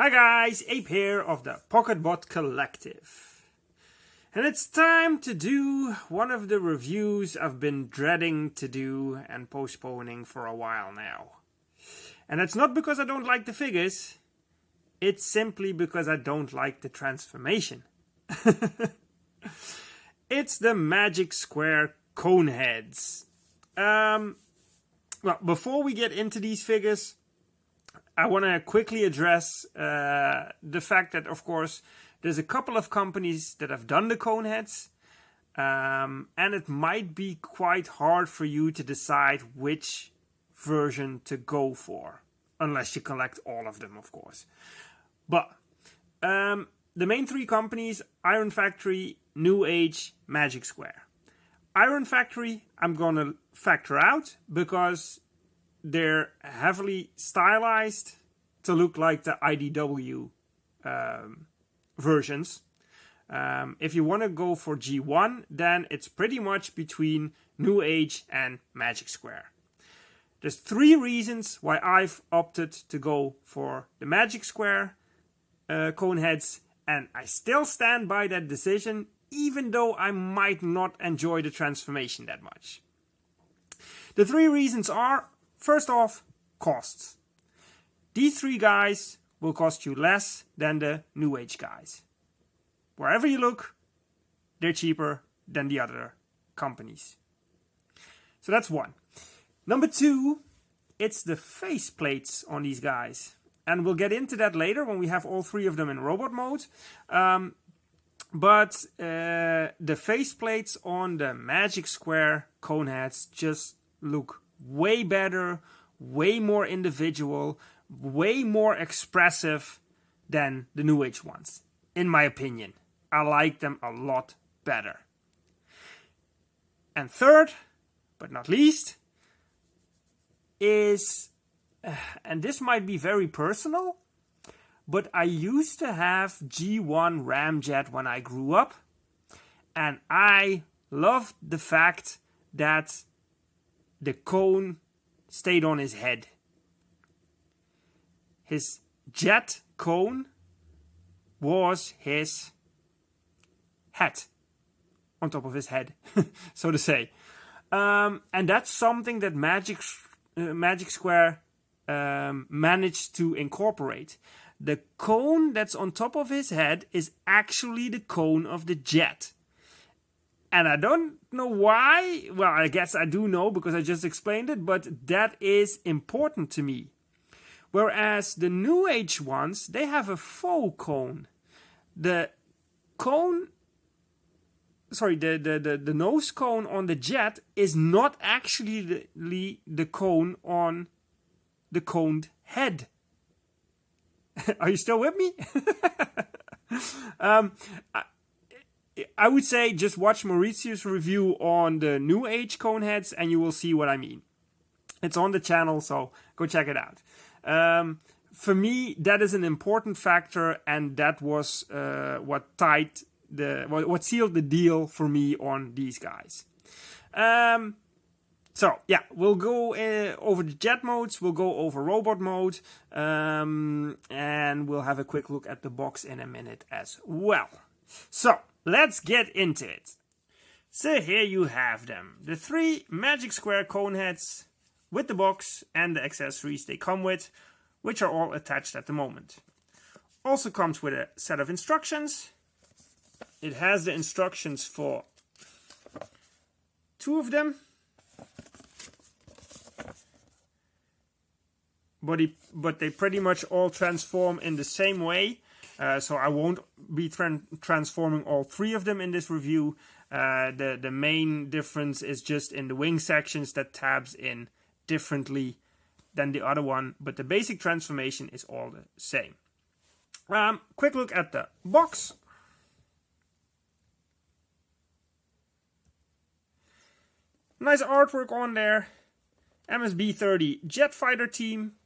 Hi guys, Ape here of the PocketBot Collective. And it's time to do one of the reviews I've been dreading to do and postponing for a while now. And it's not because I don't like the figures, it's simply because I don't like the transformation. It's the MagicSquare Coneheads. Well, before we get into these figures, I want to quickly address the fact that, of course, there's a couple of companies that have done the Coneheads, and it might be quite hard for you to decide which version to go for, unless you collect all of them, of course. But the main three companies, Iron Factory, New Age, MagicSquare. Iron Factory, I'm going to factor out because they're heavily stylized to look like the IDW versions. If you want to go for G1, then it's pretty much between New Age and MagicSquare. There's three reasons why I've opted to go for the MagicSquare Coneheads, and I still stand by that decision, even though I might not enjoy the transformation that much. The three reasons are, first off, costs. These three guys will cost you less than the New Age guys. Wherever you look, they're cheaper than the other companies. So that's one. Number two, it's the faceplates on these guys. And we'll get into that later when we have all three of them in robot mode. But the faceplates on the MagicSquare Coneheads just look way better, way more individual, way more expressive than the New Age ones. In my opinion, I like them a lot better. And third, but not least, is, and this might be very personal, but I used to have G1 Ramjet when I grew up, and I loved the fact that the cone stayed on his head. His jet cone was his hat on top of his head, so to say. And that's something that MagicSquare managed to incorporate. The cone that's on top of his head is actually the cone of the jet. And I don't know why. Well, I guess I do know because I just explained it, but that is important to me. Whereas the New Age ones, they have a faux cone. The cone, sorry, the nose cone on the jet is not actually the cone on the coned head. Are you still with me? I would say just watch Mauricio's review on the New Age Coneheads and you will see what I mean. It's on the channel, so go check it out. For me, that is an important factor, and that was what sealed the deal for me on these guys. So, yeah, we'll go over the jet modes, we'll go over robot mode, and we'll have a quick look at the box in a minute as well. So, let's get into it. So here you have them. The three MagicSquare Coneheads with the box and the accessories they come with, which are all attached at the moment. Also comes with a set of instructions. It has the instructions for two of them. But they pretty much all transform in the same way. So I won't be transforming all three of them in this review. The main difference is just in the wing sections that tabs in differently than the other one. But the basic transformation is all the same. Quick look at the box. Nice artwork on there. MS-B30 jet fighter team.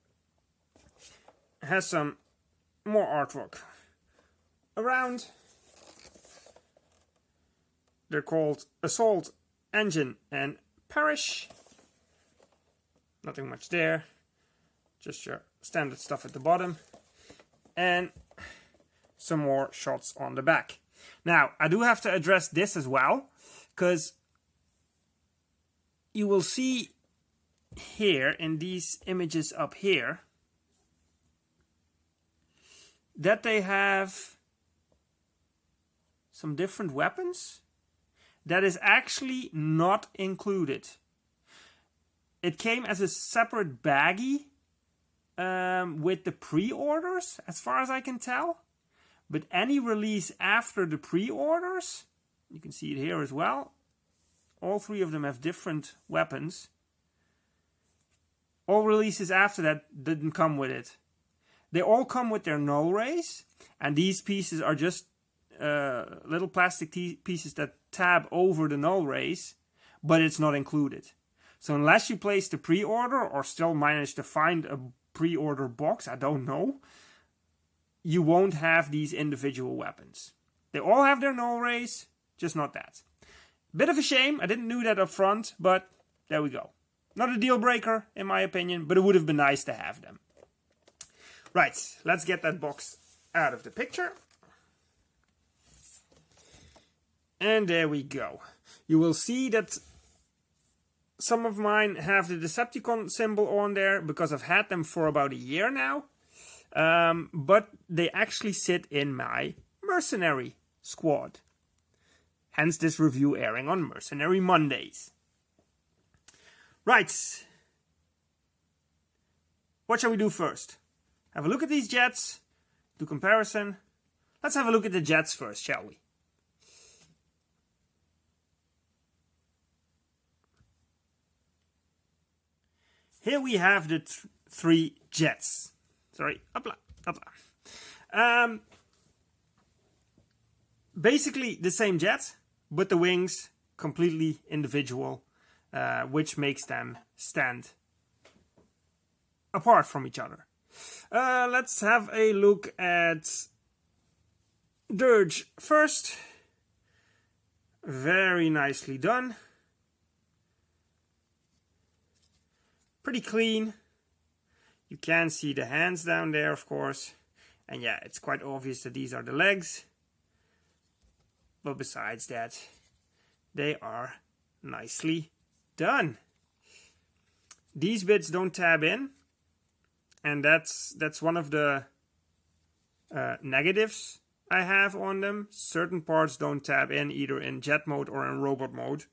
Has some more artwork around. They're called Assault, Engine, and Parish. Nothing much there. Just your standard stuff at the bottom. and some more shots on the back. Now, I do have to address this as well, because you will see here in these images up here that they have some different weapons that is actually not included. It came as a separate baggie with the pre-orders, as far as I can tell. But any release after the pre-orders, you can see it here as well, all three of them have different weapons. All releases after that didn't come with it. They all come with their null rays, and these pieces are just little plastic pieces that tab over the null rays, but it's not included. So unless you place the pre-order or still manage to find a pre-order box, I don't know, you won't have these individual weapons. They all have their null rays, just not that. Bit of a shame, I didn't know that up front, but there we go. Not a deal breaker, in my opinion, but it would have been nice to have them. Right, let's get that box out of the picture. And there we go. You will see that some of mine have the Decepticon symbol on there because I've had them for about a year now. But they actually sit in my Mercenary squad. Hence this review airing on Mercenary Mondays. Right. What shall we do first? Have a look at these jets. Do comparison. Let's have a look at the jets first, shall we? Here we have the three jets. Sorry, upla. Basically the same jet, but the wings completely individual, which makes them stand apart from each other. Let's have a look at Dirge first. Very nicely done. Pretty clean. You can see the hands down there, of course. And yeah, it's quite obvious that these are the legs. But besides that, they are nicely done. These bits don't tab in. And that's one of the negatives I have on them. Certain parts don't tab in either in jet mode or in robot mode.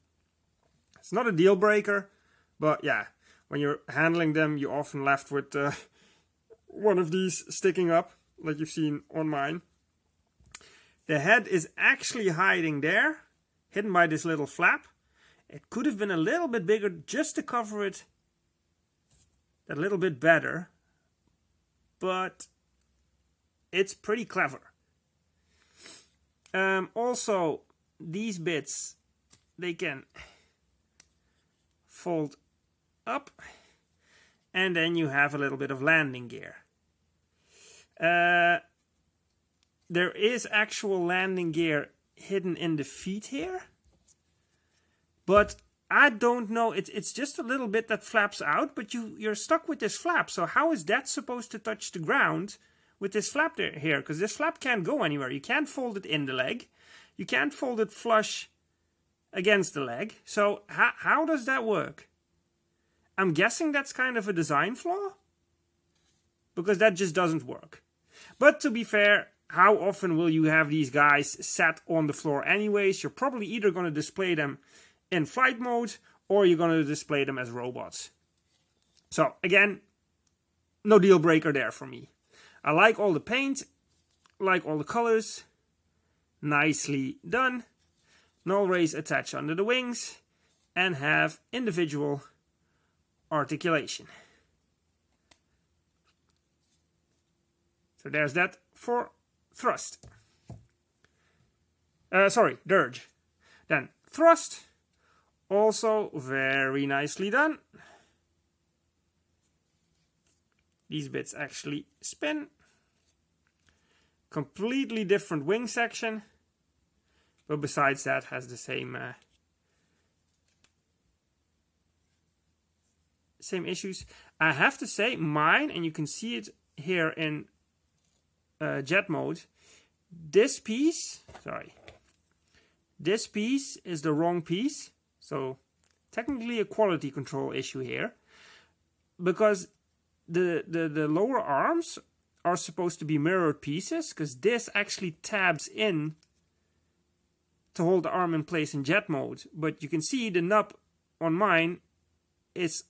It's not a deal breaker, but yeah, when you're handling them, you're often left with one of these sticking up, like you've seen on mine. The head is actually hiding there, hidden by this little flap. It could have been a little bit bigger just to cover it a little bit better, but it's pretty clever. Also, these bits, they can fold up, and then you have a little bit of landing gear. There is actual landing gear hidden in the feet here, but I don't know, it's just a little bit that flaps out, but you're stuck with this flap, so how is that supposed to touch the ground with this flap here? Because this flap can't go anywhere. You can't fold it in the leg, you can't fold it flush against the leg, so how does that work? I'm guessing that's kind of a design flaw, because that just doesn't work. But to be fair, how often will you have these guys sat on the floor anyways? You're probably either going to display them in flight mode, or you're going to display them as robots. So again, no deal breaker there for me. I like all the paint, like all the colors, nicely done. Null rays attach under the wings, and have individual articulation. So there's that for thrust. Dirge. Then thrust, also very nicely done. These bits actually spin. Completely different wing section, but besides that has the same issues. I have to say mine, and you can see it here in jet mode, this piece is the wrong piece. So technically a quality control issue here, because the lower arms are supposed to be mirrored pieces, because this actually tabs in to hold the arm in place in jet mode. But you can see the nub on mine is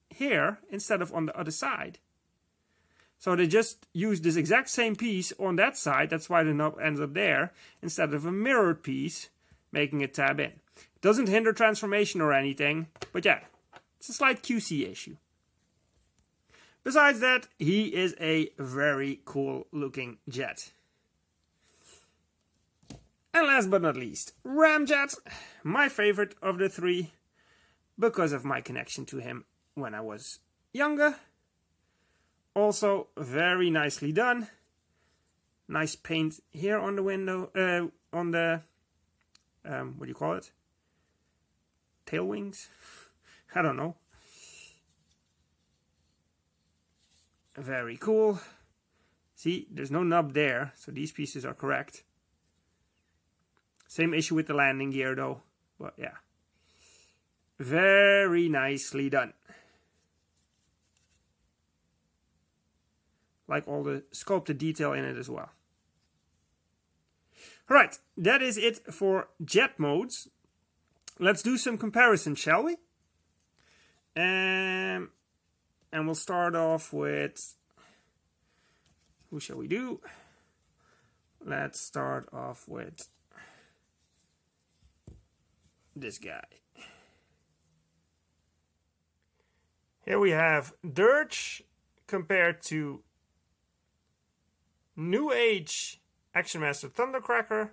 here instead of on the other side. So they just used this exact same piece on that side. That's why the knob ends up there instead of a mirrored piece, making it tab in. It doesn't hinder transformation or anything, but yeah, it's a slight QC issue. Besides that, he is a very cool looking jet. And last but not least, Ramjet, my favorite of the three, because of my connection to him when I was younger. Also very nicely done. Nice paint here on the window, on the, what do you call it? Tail wings? I don't know. Very cool. See, there's no nub there, so these pieces are correct. Same issue with the landing gear though, but yeah. Very nicely done. Like all the sculpted detail in it as well. Alright, that is it for jet modes. Let's do some comparisons, shall we? And we'll start off with... Who shall we do? Let's start off with this guy. Here we have Dirge compared to New Age Action Master Thundercracker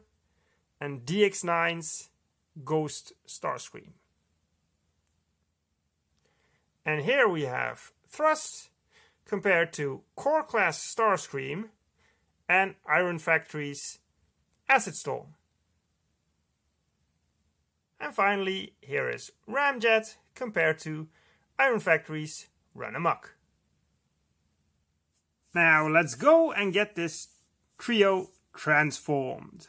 and DX9's Ghost Starscream. And here we have Thrust compared to Core Class Starscream and Iron Factory's Acid Storm. And finally, here is Ramjet compared to Iron Factory's Run Amok. Now let's go and get this trio transformed.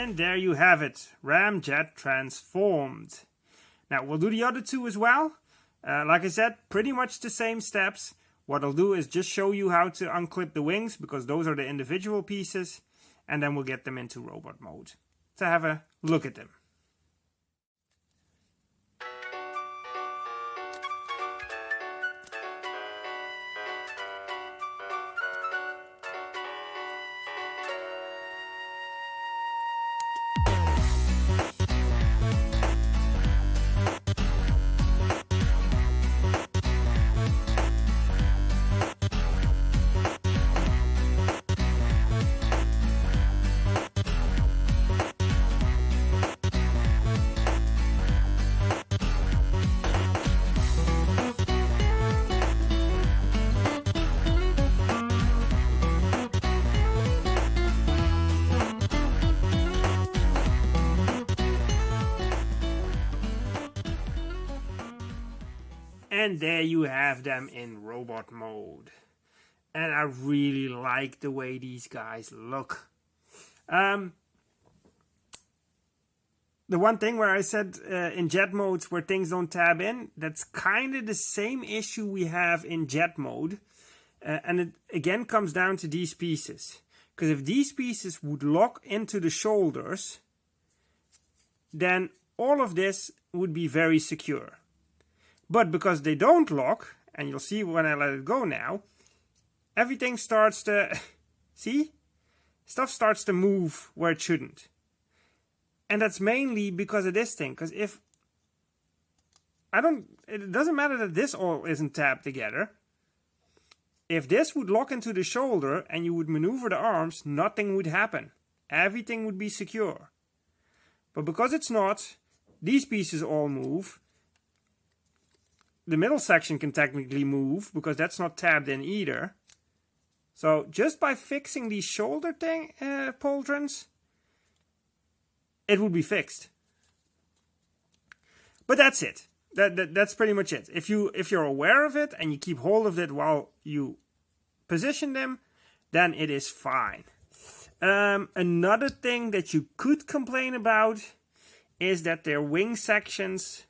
And there you have it, Ramjet transformed. Now we'll do the other two as well. Like I said, pretty much the same steps. What I'll do is just show you how to unclip the wings, because those are the individual pieces, and then we'll get them into robot mode to have a look at them. And there you have them in robot mode. And I really like the way these guys look. The one thing where I said in jet modes where things don't tab in, that's kind of the same issue we have in jet mode. And it again comes down to these pieces. Because if these pieces would lock into the shoulders, then all of this would be very secure. But because they don't lock, and you'll see when I let it go now, everything starts to, see? Stuff starts to move where it shouldn't. And that's mainly because of this thing. Because if, it doesn't matter that this all isn't tabbed together. If this would lock into the shoulder and you would maneuver the arms, nothing would happen. Everything would be secure. But because it's not, these pieces all move. The middle section can technically move because that's not tabbed in either. So just by fixing these shoulder pauldrons, it would be fixed. But that's it. That's pretty much it. If you're aware of it and you keep hold of it while you position them, then it is fine. Another thing that you could complain about is that their wing sections,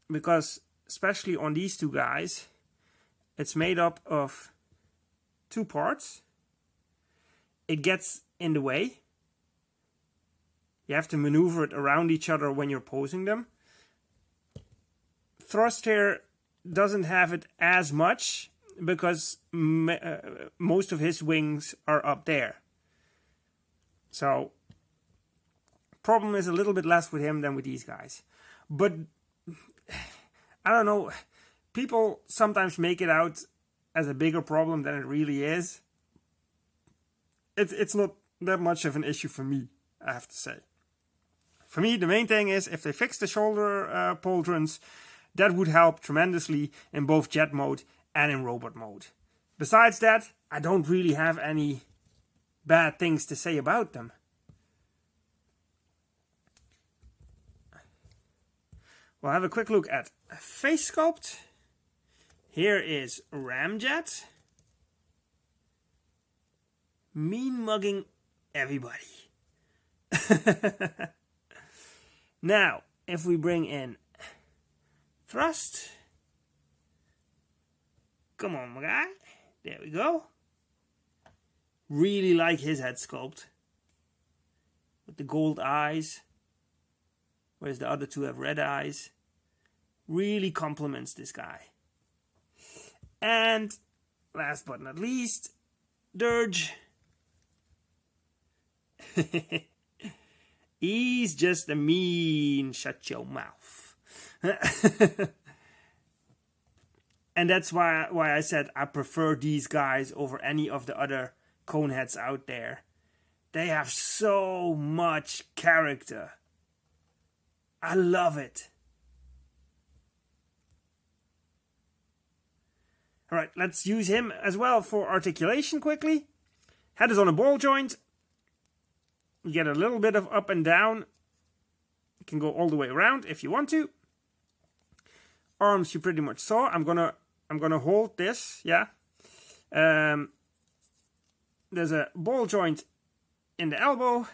because especially on these two guys, it's made up of two parts. It gets in the way. You have to maneuver it around each other when you're posing them. Thrust here doesn't have it as much because most of his wings are up there. So problem is a little bit less with him than with these guys. But I don't know, people sometimes make it out as a bigger problem than it really is. It's not that much of an issue for me, I have to say. For me, the main thing is if they fix the shoulder pauldrons, that would help tremendously in both jet mode and in robot mode. Besides that, I don't really have any bad things to say about them. We'll have a quick look at face sculpt. Here is Ramjet. Mean mugging everybody. Now, if we bring in thrust. Come on, my guy. There we go. Really like his head sculpt. With the gold eyes. Whereas the other two have red eyes. Really compliments this guy. And last but not least, Dirge. He's just a mean shut your mouth. And that's why I said I prefer these guys over any of the other Coneheads out there. They have so much character. I love it. Alright, let's use him as well for articulation quickly. Head is on a ball joint. You get a little bit of up and down. You can go all the way around if you want to. Arms you pretty much saw. I'm gonna hold this, yeah. There's a ball joint in the elbow.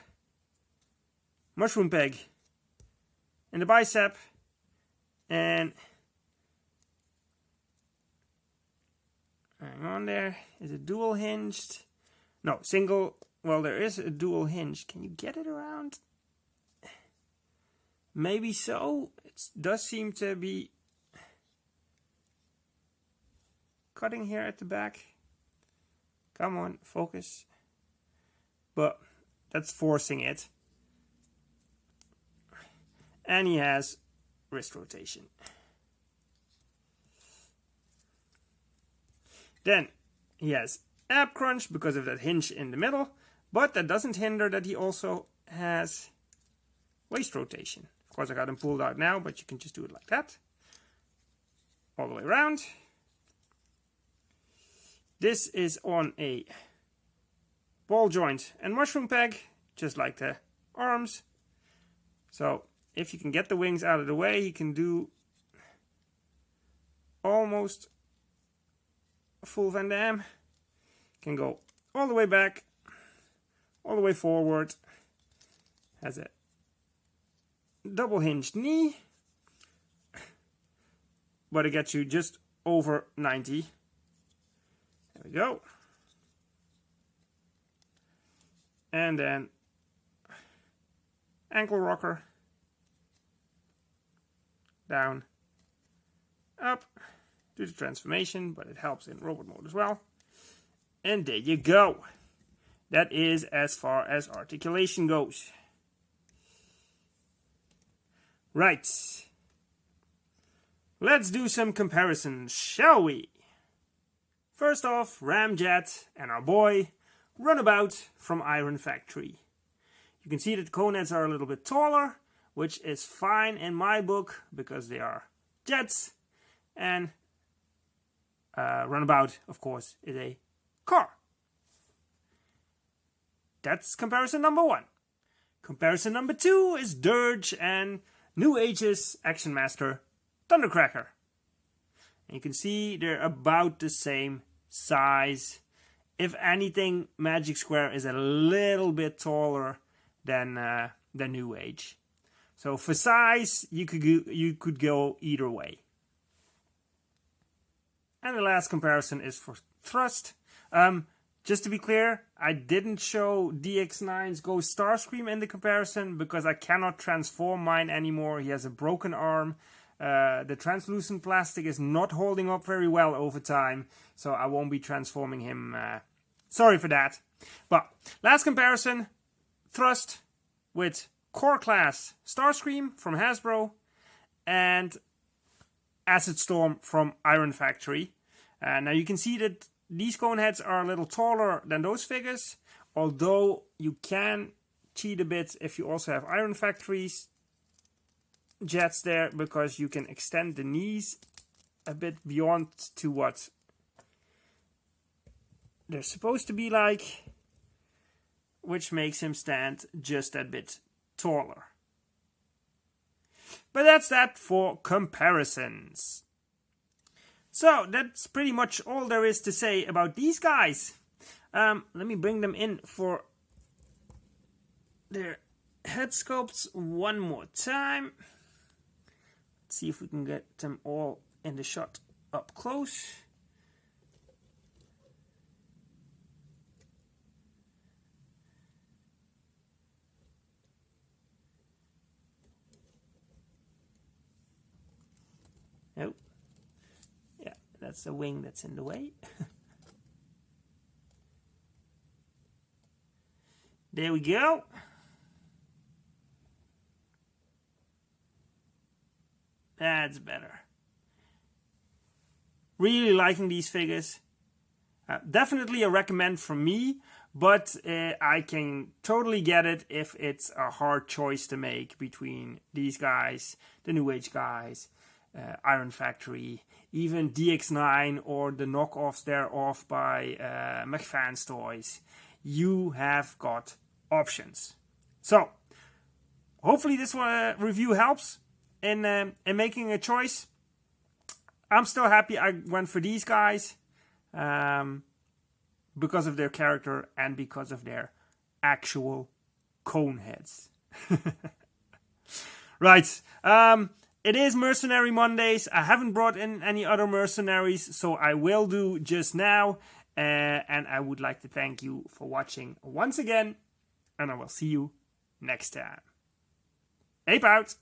mushroom peg in the bicep, and hang on, there is it dual hinged? No, single. Well, there is a dual hinge. Can you get it around? Maybe so. It does seem to be cutting here at the back. Come on, focus. But that's forcing it. And he has wrist rotation. Then he has ab crunch because of that hinge in the middle, but that doesn't hinder that he also has waist rotation. Of course, I got him pulled out now, but you can just do it like that. All the way around. This is on a ball joint and mushroom peg, just like the arms. So if you can get the wings out of the way, you can do almost a full Van Damme. Can go all the way back, all the way forward. Has a double hinged knee, but it gets you just over 90. There we go. And then ankle rocker. Down, up, do the transformation, but it helps in robot mode as well. And there you go. That is as far as articulation goes. Right. Let's do some comparisons, shall we? First off, Ramjet and our boy Runabout from Iron Factory. You can see that the Coneheads are a little bit taller, which is fine in my book because they are jets, and Runabout, of course, is a car. That's comparison number 1. Comparison number 2 is Dirge and New Age's Action Master Thundercracker. And you can see they're about the same size. If anything, MagicSquare is a little bit taller than New Age. So for size, you could go either way. And the last comparison is for thrust. Just to be clear, I didn't show DX9's Ghost Starscream in the comparison because I cannot transform mine anymore. He has a broken arm. The translucent plastic is not holding up very well over time, so I won't be transforming him. Sorry for that. But last comparison, thrust with Core Class Starscream from Hasbro and Acid Storm from Iron Factory. Now you can see that these Coneheads are a little taller than those figures, although you can cheat a bit if you also have Iron Factory's jets there, because you can extend the knees a bit beyond to what they're supposed to be like, which makes him stand just a bit taller. But that's that for comparisons. So that's pretty much all there is to say about these guys. Let me bring them in for their head sculpts one more time. Let's see if we can get them all in the shot up close. Oh, yeah, that's the wing that's in the way. There we go. That's better. Really liking these figures. Definitely a recommend from me, but I can totally get it if it's a hard choice to make between these guys, the New Age guys, Iron Factory, even DX9 or the knockoffs thereof by McFan's Toys. You have got options. So, hopefully this review helps in making a choice. I'm still happy I went for these guys because of their character and because of their actual Coneheads. Right. It is Mercenary Mondays. I haven't brought in any other mercenaries, so I will do just now. And I would like to thank you for watching once again. And I will see you next time. Ape out!